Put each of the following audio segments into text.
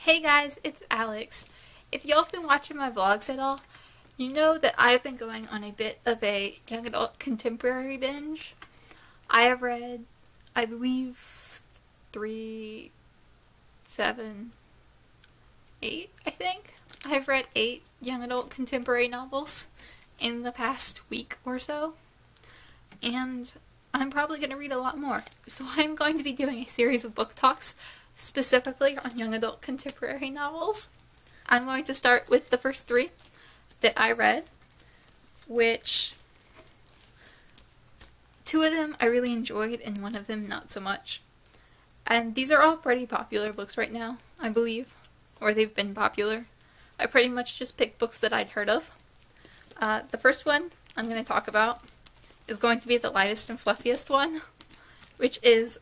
Hey guys, it's Alex. If y'all have been watching my vlogs at all, you know that I've been going on a bit of a young adult contemporary binge. I have read, I believe, 3, 7, 8, I think. I've read 8 young adult contemporary novels in the past week or so, and I'm probably going to read a lot more. So I'm going to be doing a series of book talks specifically on young adult contemporary novels. I'm going to start with the first 3 that I read, which 2 of them I really enjoyed and 1 of them not so much. And these are all pretty popular books right now, I believe, or they've been popular. I pretty much just picked books that I'd heard of. The first one I'm going to talk about is going to be the lightest and fluffiest one, which is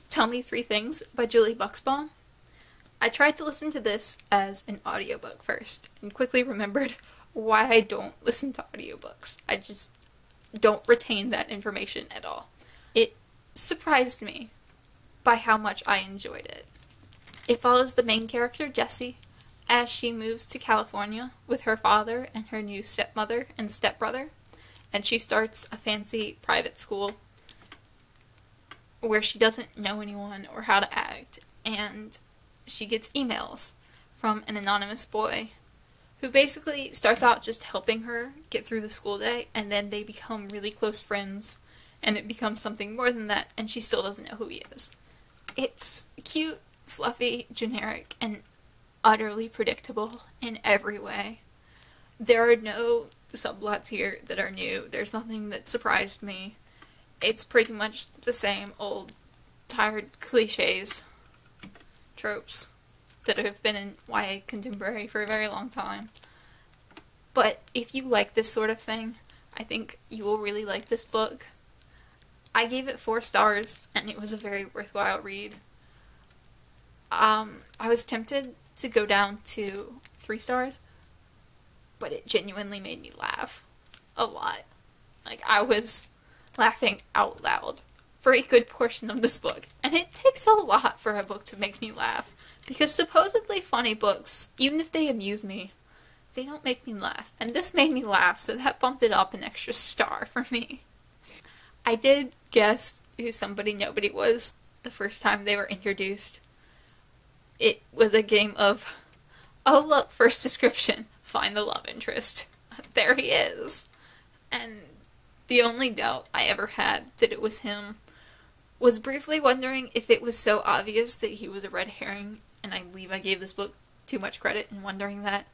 Tell Me 3 Things by Julie Buxbaum. I tried to listen to this as an audiobook first and quickly remembered why I don't listen to audiobooks. I just don't retain that information at all. It surprised me by how much I enjoyed it. It follows the main character, Jessie, as she moves to California with her father and her new stepmother and stepbrother, and she starts a fancy private school where she doesn't know anyone or how to act, and she gets emails from an anonymous boy who basically starts out just helping her get through the school day, and then they become really close friends, and it becomes something more than that, and she still doesn't know who he is. It's cute, fluffy, generic, and utterly predictable in every way. There are no subplots here that are new. There's nothing that surprised me. It's pretty much the same old, tired cliches, tropes that have been in YA contemporary for a very long time. But if you like this sort of thing, I think you will really like this book. I gave it 4 stars, and it was a very worthwhile read. I was tempted to go down to 3 stars, but it genuinely made me laugh a lot. Like, I was laughing out loud for a good portion of this book, and it takes a lot for a book to make me laugh, because supposedly funny books, even if they amuse me, they don't make me laugh, and this made me laugh, so that bumped it up an extra star for me. I did guess who Somebody Nobody was the first time they were introduced. It was a game of, oh look, first description, find the love interest. There he is. And the only doubt I ever had that it was him was briefly wondering if it was so obvious that he was a red herring, and I believe I gave this book too much credit in wondering that.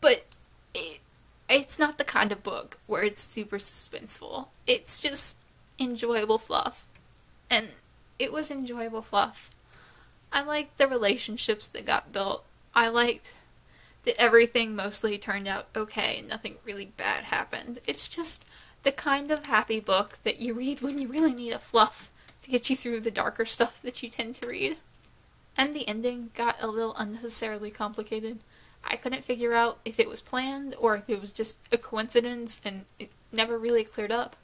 But it's not the kind of book where it's super suspenseful. It's just enjoyable fluff. And it was enjoyable fluff. I liked the relationships that got built. I liked that everything mostly turned out okay and nothing really bad happened. It's just the kind of happy book that you read when you really need a fluff to get you through the darker stuff that you tend to read. And the ending got a little unnecessarily complicated. I couldn't figure out if it was planned or if it was just a coincidence, and it never really cleared up.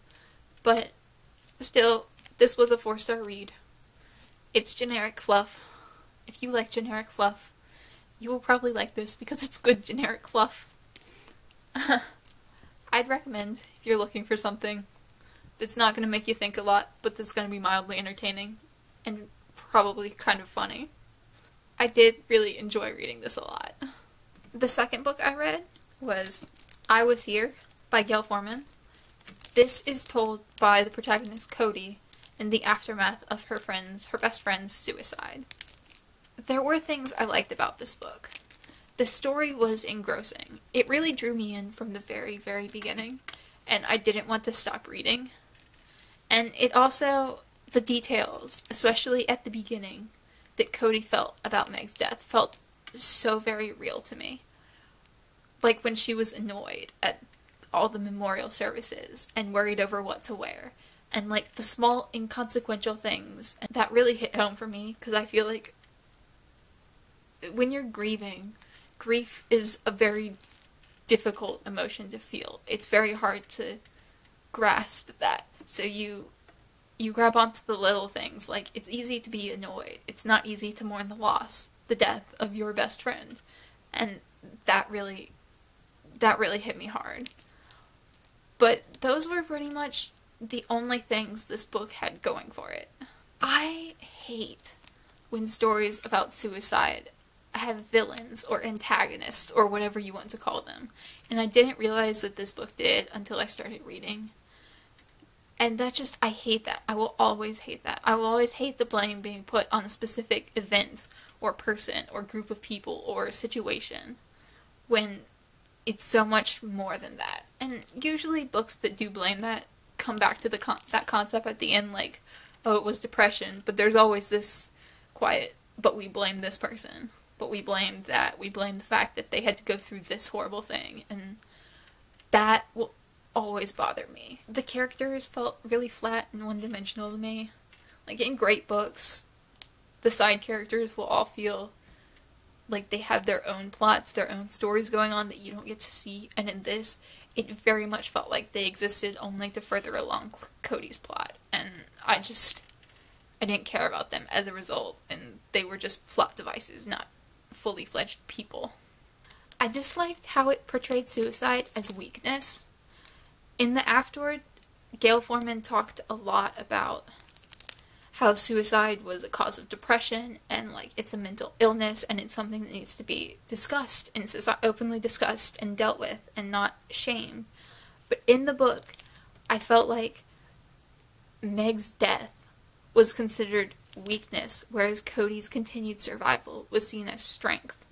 But still, this was a 4-star read. It's generic fluff. If you like generic fluff, you will probably like this because it's good generic fluff. I'd recommend, if you're looking for something that's not going to make you think a lot, but that's going to be mildly entertaining and probably kind of funny. I did really enjoy reading this a lot. The second book I read was I Was Here by Gayle Forman. This is told by the protagonist Cody in the aftermath of her best friend's suicide. There were things I liked about this book. The story was engrossing. It really drew me in from the very, very beginning, and I didn't want to stop reading. And it also, the details, especially at the beginning, that Cody felt about Meg's death felt so very real to me. Like when she was annoyed at all the memorial services and worried over what to wear, and like the small inconsequential things. And that really hit home for me, because I feel like when you're grieving, grief is a very difficult emotion to feel. It's very hard to grasp that. So you grab onto the little things. Like, it's easy to be annoyed. It's not easy to mourn the loss. the death of your best friend. And that really hit me hard. But those were pretty much the only things this book had going for it. I hate when stories about suicide have villains or antagonists or whatever you want to call them. And I didn't realize that this book did until I started reading. And I hate that. I will always hate that. I will always hate the blame being put on a specific event or person or group of people or situation when it's so much more than that. And usually books that do blame that come back to that concept at the end, like, oh, it was depression, but there's always this quiet, but we blame this person, but we blame that, we blame the fact that they had to go through this horrible thing, and that will always bother me. The characters felt really flat and one-dimensional to me. Like, in great books, the side characters will all feel like they have their own plots, their own stories going on that you don't get to see, and in this, it very much felt like they existed only to further along Cody's plot, and I didn't care about them as a result, and they were just plot devices, not fully fledged people. I disliked how it portrayed suicide as weakness. In the afterword, Gayle Forman talked a lot about how suicide was a cause of depression, and like it's a mental illness, and it's something that needs to be discussed, and it's openly discussed and dealt with, and not shamed. But in the book, I felt like Meg's death was considered weakness, whereas Cody's continued survival was seen as strength.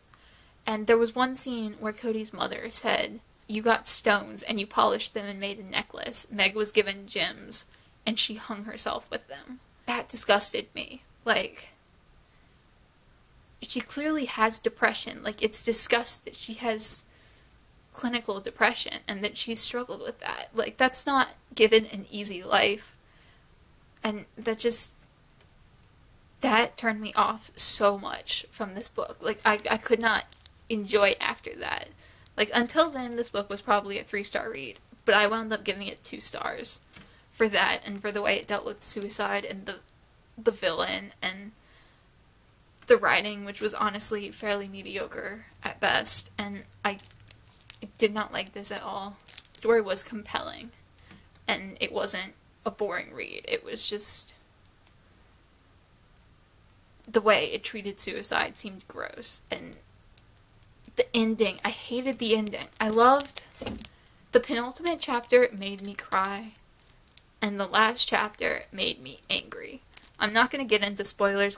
And there was one scene where Cody's mother said, "You got stones and you polished them and made a necklace. Meg was given gems and she hung herself with them." That disgusted me. Like, she clearly has depression. Like, it's discussed that she has clinical depression and that she's struggled with that. Like, that's not given an easy life. And that turned me off so much from this book. Like, I could not enjoy it after that. Like, until then, this book was probably a 3-star read, but I wound up giving it 2 stars for that, and for the way it dealt with suicide, and the villain, and the writing, which was honestly fairly mediocre at best, and I did not like this at all. The story was compelling, and it wasn't a boring read. It was just the way it treated suicide seemed gross, and the ending, I hated the ending. I loved the penultimate chapter. It made me cry, and the last chapter made me angry. I'm not going to get into spoilers.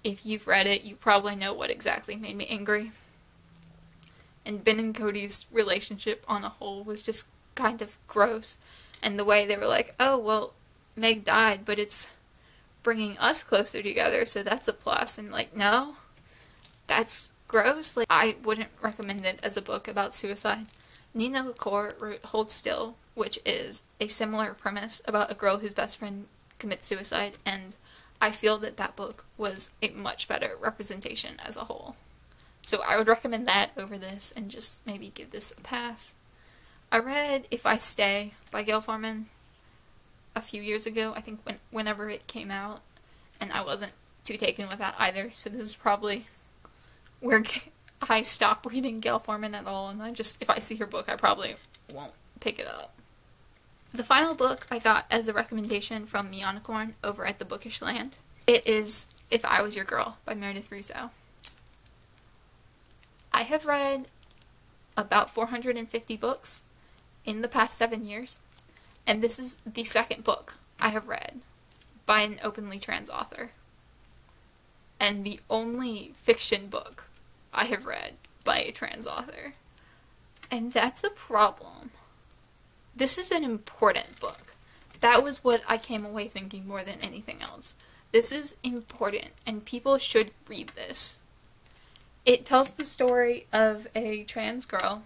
If you've read it, you probably know what exactly made me angry. And Ben and Cody's relationship on a whole was just kind of gross. And the way they were like, oh, well, Meg died, but it's bringing us closer together, so that's a plus. And like, no, that's gross. Like, I wouldn't recommend it as a book about suicide. Nina LaCour wrote Hold Still, which is a similar premise about a girl whose best friend commits suicide, and I feel that that book was a much better representation as a whole. So I would recommend that over this, and just maybe give this a pass. I read If I Stay by Gayle Forman a few years ago, I think whenever it came out, and I wasn't too taken with that either, so this is probably where I stop reading Gayle Forman at all, and if I see her book, I probably won't pick it up. The final book I got as a recommendation from Mianicorn over at the Bookish Land, it is If I Was Your Girl by Meredith Russo. I have read about 450 books in the past 7 years, and this is the second book I have read by an openly trans author, and the only fiction book I have read by a trans author, and that's a problem. This is an important book. That was what I came away thinking more than anything else. This is important, and people should read this. It tells the story of a trans girl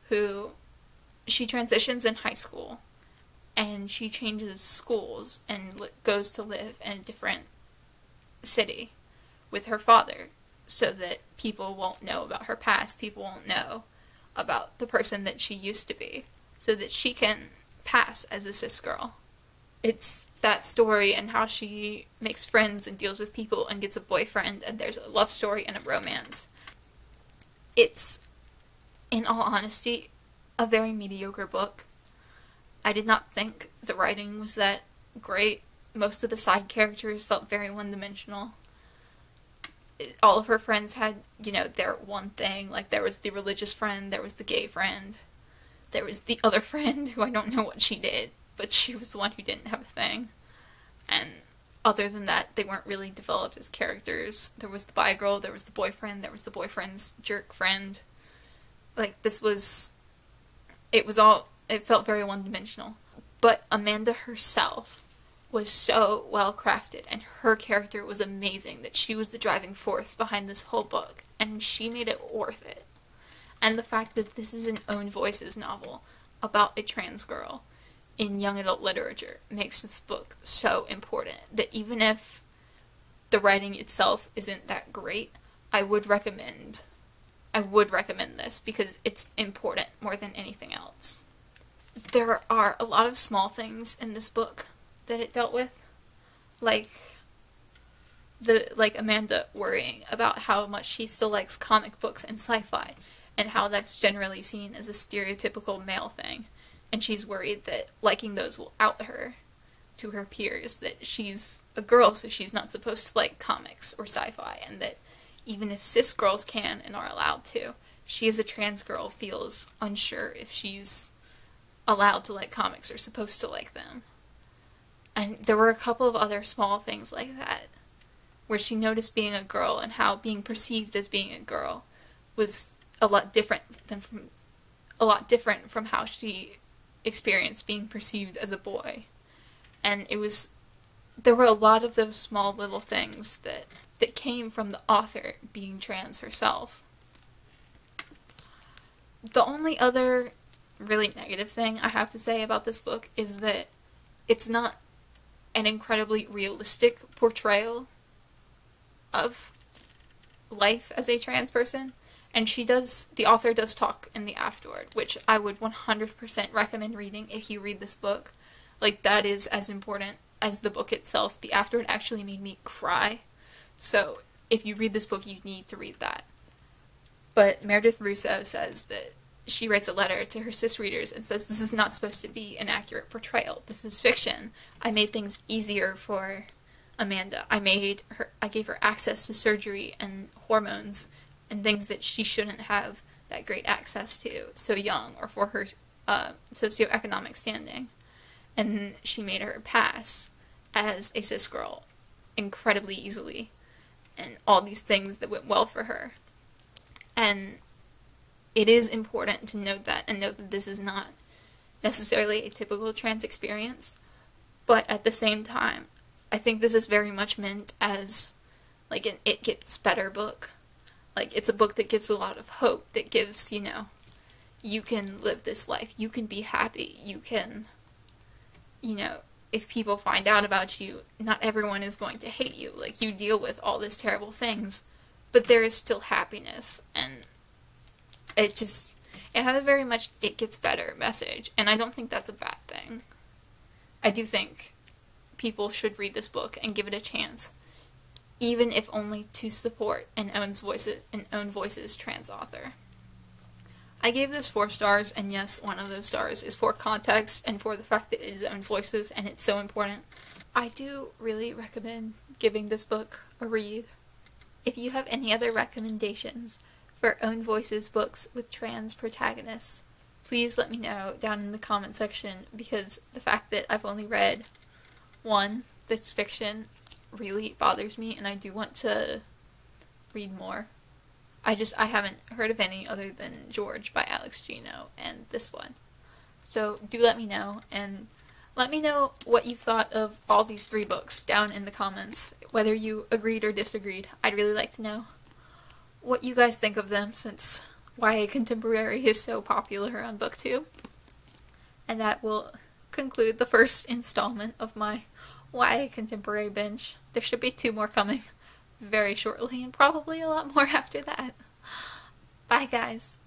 who, she transitions in high school, and she changes schools and goes to live in a different city with her father, so that people won't know about her past, people won't know about the person that she used to be, so that she can pass as a cis girl. It's that story and how she makes friends and deals with people and gets a boyfriend, and there's a love story and a romance. It's, in all honesty, a very mediocre book. I did not think the writing was that great. Most of the side characters felt very one-dimensional. All of her friends had, you know, their one thing. Like, there was the religious friend, there was the gay friend, there was the other friend who I don't know what she did, but she was the one who didn't have a thing. And other than that, they weren't really developed as characters. There was the bi girl, there was the boyfriend, there was the boyfriend's jerk friend. Like, this was... it felt very one-dimensional. But Amanda herself was so well crafted, and her character was amazing, that she was the driving force behind this whole book, and she made it worth it. And the fact that this is an Own Voices novel about a trans girl in young adult literature makes this book so important, that even if the writing itself isn't that great, I would recommend this because it's important more than anything else. There are a lot of small things in this book that it dealt with, like Amanda worrying about how much she still likes comic books and sci-fi, and how that's generally seen as a stereotypical male thing, and she's worried that liking those will out her to her peers, that she's a girl so she's not supposed to like comics or sci-fi, and that even if cis girls can and are allowed to, she as a trans girl feels unsure if she's allowed to like comics or supposed to like them. And there were a couple of other small things like that, where she noticed being a girl and how being perceived as being a girl was a lot different from how she experienced being perceived as a boy. And there were a lot of those small little things that came from the author being trans herself. The only other really negative thing I have to say about this book is that it's not an incredibly realistic portrayal of life as a trans person, and the author does talk in the afterword, which I would 100% recommend reading if you read this book. Like, that is as important as the book itself. The afterword actually made me cry, so if you read this book, you need to read that. But Meredith Russo says that she writes a letter to her cis readers and says, this is not supposed to be an accurate portrayal. This is fiction. I made things easier for Amanda. I gave her access to surgery and hormones and things that she shouldn't have that great access to so young, or for her socioeconomic standing. And she made her pass as a cis girl incredibly easily, and all these things that went well for her. And it is important to note that, and note that this is not necessarily a typical trans experience, but at the same time, I think this is very much meant as like an It Gets Better book. Like, it's a book that gives a lot of hope, that gives, you know, you can live this life, you can be happy, you can, you know, if people find out about you, not everyone is going to hate you. Like, you deal with all these terrible things, but there is still happiness, and it had a very much It Gets Better message, and I don't think that's a bad thing. I do think people should read this book and give it a chance, even if only to support an Own Voices trans author. I gave this 4 stars, and yes, one of those stars is for context and for the fact that it is Own Voices and it's so important. I do really recommend giving this book a read. If you have any other recommendations for Own Voices books with trans protagonists, please let me know down in the comment section, because the fact that I've only read one that's fiction really bothers me, and I do want to read more. I haven't heard of any other than George by Alex Gino and this one. So do let me know, and let me know what you thought of all these 3 books down in the comments, whether you agreed or disagreed. I'd really like to know what you guys think of them, since YA Contemporary is so popular on BookTube. And that will conclude the first installment of my YA Contemporary binge. There should be 2 more coming very shortly, and probably a lot more after that. Bye, guys.